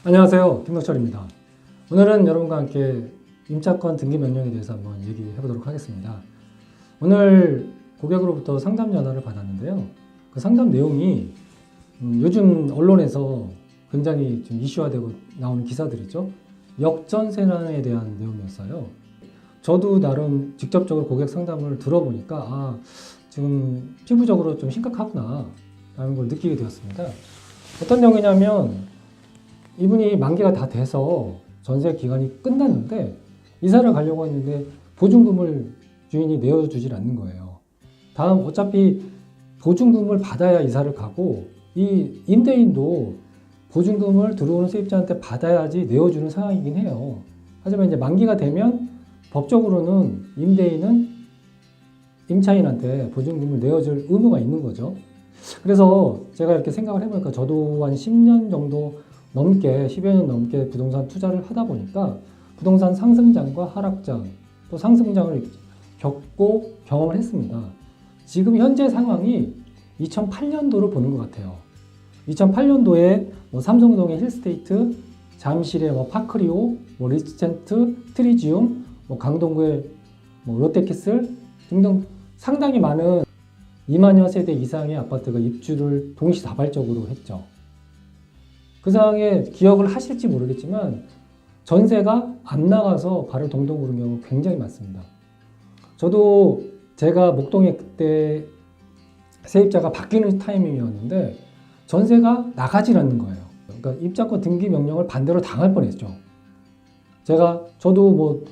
안녕하세요, 김덕철입니다. 오늘은 여러분과 함께 임차권 등기 명령에 대해서 한번 얘기해 보도록 하겠습니다. 오늘 고객으로부터 상담 전화를 받았는데요. 그 상담 내용이 요즘 언론에서 굉장히 좀 이슈화되고 나오는 기사들이죠. 역전세난에 대한 내용이었어요. 저도 나름 직접적으로 고객 상담을 들어보니까 지금 피부적으로 좀 심각하구나 라는 걸 느끼게 되었습니다. 어떤 내용이냐면 이분이 만기가 다 돼서 전세 기간이 끝났는데 이사를 가려고 했는데 보증금을 주인이 내어주질 않는 거예요. 다음 어차피 보증금을 받아야 이사를 가고 이 임대인도 보증금을 들어오는 세입자한테 받아야지 내어주는 상황이긴 해요. 하지만 이제 만기가 되면 법적으로는 임대인은 임차인한테 보증금을 내어줄 의무가 있는 거죠. 그래서 제가 이렇게 생각을 해보니까 저도 한 10년 정도 넘게 10여 년 넘게 부동산 투자를 하다 보니까 부동산 상승장과 하락장 또 상승장을 겪고 경험을 했습니다. 지금 현재 상황이 2008년도를 보는 것 같아요. 2008년도에 삼성동의 힐스테이트, 잠실의 파크리오, 리치센트, 트리지움, 강동구의 롯데캐슬 등등 상당히 많은 2만여 세대 이상의 아파트가 입주를 동시다발적으로 했죠. 그 상황에 기억을 하실지 모르겠지만 전세가 안 나가서 발을 동동 구른 경우 굉장히 많습니다. 저도 제가 목동에 그때 세입자가 바뀌는 타이밍이었는데 전세가 나가질 않는 거예요. 그러니까 입자권 등기 명령을 반대로 당할 뻔했죠. 저도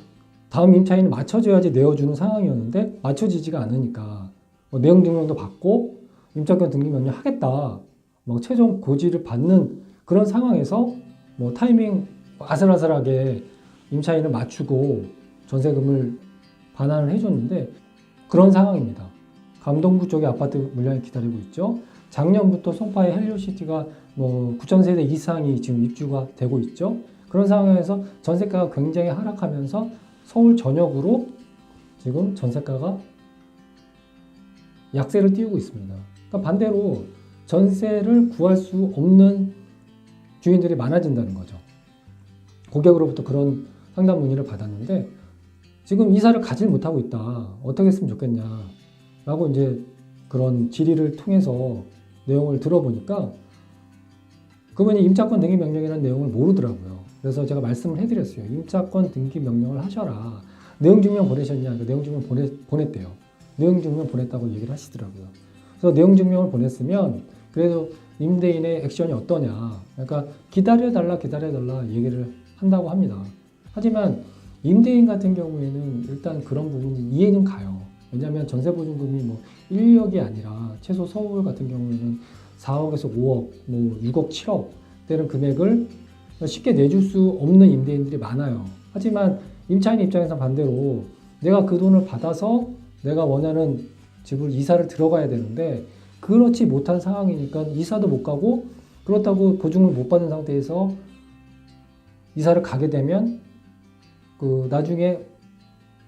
다음 임차인을 맞춰줘야지 내어주는 상황이었는데 맞춰지지가 않으니까 내용 증명도 받고 임차권 등기 명령 하겠다 최종 고지를 받는 그런 상황에서 타이밍 아슬아슬하게 임차인을 맞추고 전세금을 반환을 해줬는데 그런 상황입니다. 감동구 쪽에 아파트 물량이 기다리고 있죠. 작년부터 송파의 헬리오시티가 9,000세대 이상이 지금 입주가 되고 있죠. 그런 상황에서 전세가가 굉장히 하락하면서 서울 전역으로 지금 전세가가 약세를 띄우고 있습니다. 그러니까 반대로 전세를 구할 수 없는 주인들이 많아진다는 거죠. 고객으로부터 그런 상담 문의를 받았는데 지금 이사를 가질 못하고 있다. 어떻게 했으면 좋겠냐 라고 이제 그런 질의를 통해서 내용을 들어보니까 그분이 임차권 등기 명령이라는 내용을 모르더라고요. 그래서 제가 말씀을 해드렸어요. 임차권 등기 명령을 하셔라. 내용 증명 보내셨냐? 내용 증명 보냈대요. 내용 증명 보냈다고 얘기를 하시더라고요. 그래서 내용 증명을 보냈으면 그래도 임대인의 액션이 어떠냐. 그러니까 기다려달라 얘기를 한다고 합니다. 하지만 임대인 같은 경우에는 일단 그런 부분이 이해는 가요. 왜냐하면 전세보증금이 1, 2억이 아니라 최소 서울 같은 경우에는 4억에서 5억, 6억, 7억 되는 금액을 쉽게 내줄 수 없는 임대인들이 많아요. 하지만 임차인 입장에서 반대로 내가 그 돈을 받아서 내가 원하는 집을 이사를 들어가야 되는데 그렇지 못한 상황이니까 이사도 못 가고 그렇다고 보증을 못 받은 상태에서 이사를 가게 되면 나중에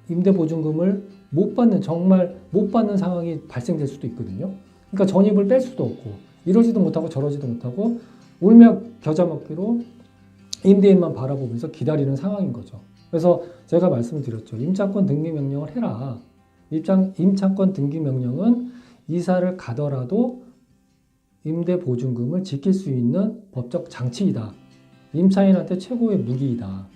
임대보증금을 정말 못 받는 상황이 발생될 수도 있거든요. 그러니까 전입을 뺄 수도 없고 이러지도 못하고 저러지도 못하고 울며 겨자 먹기로 임대인만 바라보면서 기다리는 상황인 거죠. 그래서 제가 말씀을 드렸죠. 임차권 등기 명령을 해라. 임차권 등기 명령은 이사를 가더라도 임대보증금을 지킬 수 있는 법적 장치이다. 임차인한테 최고의 무기이다.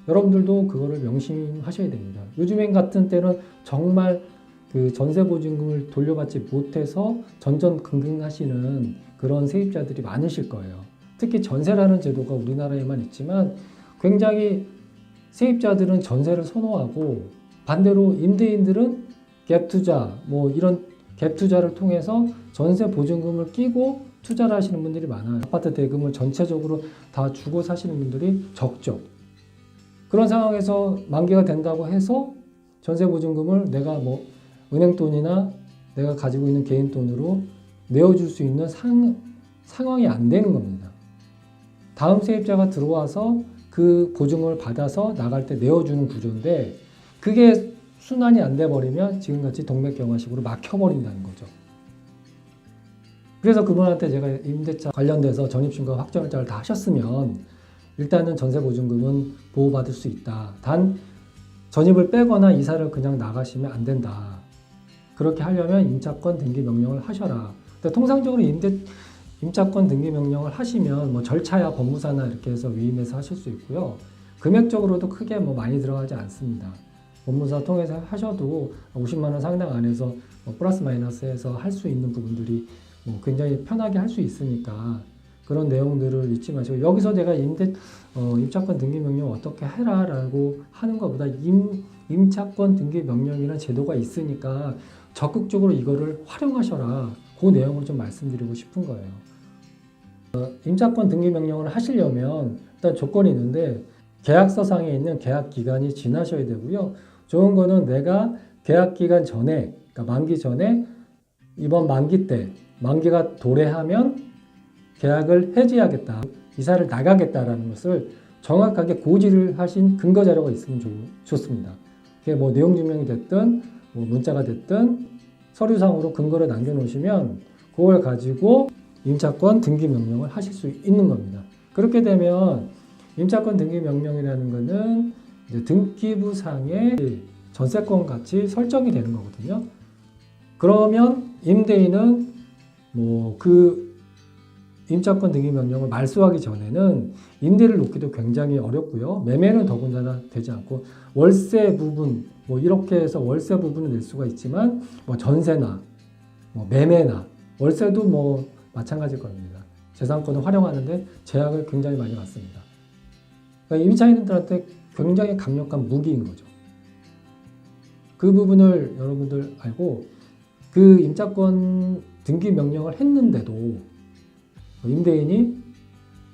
여러분들도 그거를 명심하셔야 됩니다. 요즘엔 같은 때는 정말 그 전세보증금을 돌려받지 못해서 전전긍긍하시는 그런 세입자들이 많으실 거예요. 특히 전세라는 제도가 우리나라에만 있지만 굉장히 세입자들은 전세를 선호하고 반대로 임대인들은 갭투자 이런 갭투자를 통해서 전세 보증금을 끼고 투자를 하시는 분들이 많아요. 아파트 대금을 전체적으로 다 주고 사시는 분들이 적죠. 그런 상황에서 만기가 된다고 해서 전세 보증금을 내가 은행 돈이나 내가 가지고 있는 개인 돈으로 내어줄 수 있는 상황이 안 되는 겁니다. 다음 세입자가 들어와서 그 보증을 받아서 나갈 때 내어주는 구조인데 그게 순환이 안 돼버리면 지금같이 동맥경화식으로 막혀버린다는 거죠. 그래서 그분한테 제가 임대차 관련돼서 전입신고 확정일자를 다 하셨으면 일단은 전세보증금은 보호받을 수 있다. 단 전입을 빼거나 이사를 그냥 나가시면 안 된다. 그렇게 하려면 임차권 등기 명령을 하셔라. 근데 통상적으로 임차권 등기 명령을 하시면 뭐 절차야 법무사나 이렇게 해서 위임해서 하실 수 있고요. 금액적으로도 크게 뭐 많이 들어가지 않습니다. 법무사 통해서 하셔도 50만 원 상당 안에서 뭐 플러스 마이너스해서 할 수 있는 부분들이 뭐 굉장히 편하게 할 수 있으니까 그런 내용들을 잊지 마시고, 여기서 내가 임차권 등기 명령 어떻게 해라라고 하는 것보다 임차권 등기 명령이라는 제도가 있으니까 적극적으로 이거를 활용하셔라. 그 내용을 좀 말씀드리고 싶은 거예요. 임차권 등기 명령을 하시려면 일단 조건이 있는데 계약서상에 있는 계약 기간이 지나셔야 되고요. 좋은 거는 내가 계약 기간 전에, 그러니까 만기 전에 이번 만기 때 만기가 도래하면 계약을 해지하겠다, 이사를 나가겠다라는 것을 정확하게 고지를 하신 근거 자료가 있으면 좋습니다. 그게 뭐 내용 증명이 됐든 뭐 문자가 됐든 서류상으로 근거를 남겨놓으시면 그걸 가지고 임차권 등기 명령을 하실 수 있는 겁니다. 그렇게 되면 임차권 등기 명령이라는 것은 이제 등기부상의 전세권 같이 설정이 되는 거거든요. 그러면 임대인은 뭐 그 임차권 등기 명령을 말소하기 전에는 임대를 놓기도 굉장히 어렵고요. 매매는 더군다나 되지 않고 월세 부분 뭐 이렇게 해서 월세 부분을 낼 수가 있지만 뭐 전세나 뭐 매매나 월세도 뭐 마찬가지일 겁니다. 재산권을 활용하는데 제약을 굉장히 많이 받습니다. 그러니까 임차인들한테 굉장히 강력한 무기인 거죠. 그 부분을 여러분들 알고 그 임차권 등기 명령을 했는데도 임대인이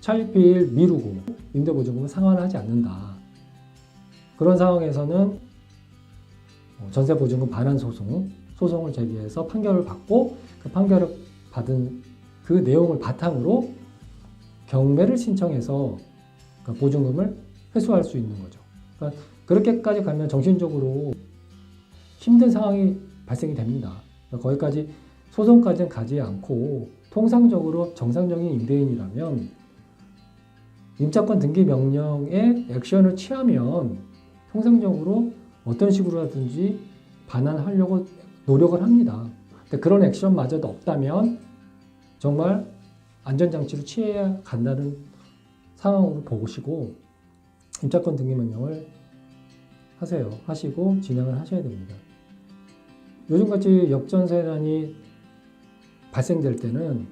차입비일 미루고 임대보증금을 상환하지 않는다. 그런 상황에서는 전세보증금 반환 소송을 제기해서 판결을 받고 그 판결을 받은 그 내용을 바탕으로 경매를 신청해서 보증금을 회수할 수 있는 거죠. 그러니까 그렇게까지 가면 정신적으로 힘든 상황이 발생이 됩니다. 그러니까 거기까지 소송까지는 가지 않고 통상적으로 정상적인 임대인이라면 임차권 등기 명령에 액션을 취하면 통상적으로 어떤 식으로라든지 반환하려고 노력을 합니다. 근데 그런 액션마저도 없다면 정말 안전장치를 취해야 간다는 상황으로 보시고 임차권 등기 명령을 하시고 진행을 하셔야 됩니다. 요즘같이 역전세난이 발생될 때는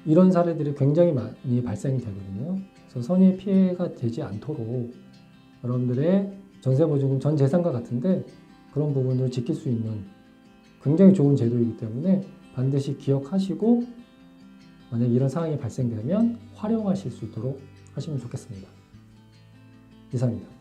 이런 사례들이 굉장히 많이 발생이 되거든요. 그래서 선의 피해가 되지 않도록 여러분들의 전세보증금 전 재산과 같은데 그런 부분을 지킬 수 있는 굉장히 좋은 제도이기 때문에 반드시 기억하시고 만약 이런 상황이 발생되면 활용하실 수 있도록 하시면 좋겠습니다. 이상입니다.